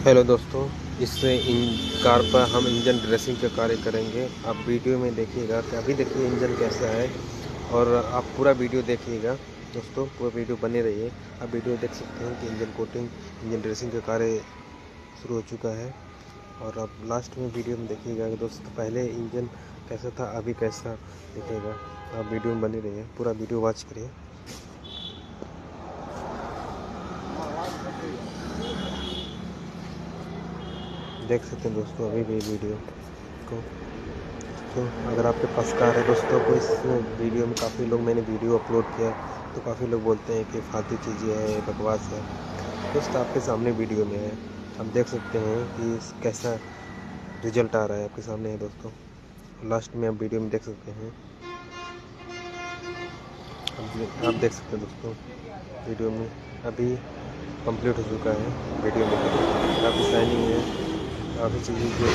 Hello दोस्तों, इस car पर हम इंजन ड्रेसिंग का कार्य करेंगे। आप वीडियो में देखिएगा कि अभी देखिए इंजन कैसा है, और आप पूरा वीडियो देखिएगा दोस्तों, पूरा वीडियो बने रहिए। आप वीडियो देख सकते हैं कि इंजन कोटिंग, इंजन ड्रेसिंग का कार्य शुरू हो चुका है। और आप लास्ट में वीडियो में देखिएगा कि दोस्तों पहले इंजन कैसा था, अभी कैसा दिखेगा। आप वीडियो में बने रहिए, पूरा वीडियो वॉच करिए। देख सकते हैं दोस्तों अभी भी वीडियो को। तो अगर आपके पास कार है दोस्तों, को इस वीडियो में काफ़ी लोग, मैंने वीडियो अपलोड किया तो काफ़ी लोग बोलते हैं कि फालतू चीज़ें हैं, बकवास है। दोस्तों आपके सामने वीडियो में है, आप देख सकते हैं कि कैसा रिजल्ट आ रहा है, आपके सामने है दोस्तों। लास्ट में आप वीडियो में देख सकते हैं, आप देख सकते हैं दोस्तों वीडियो में अभी कंप्लीट हो चुका है। वीडियो में काफ़ी शाइनिंग है, काफ़ी चीज़ें जो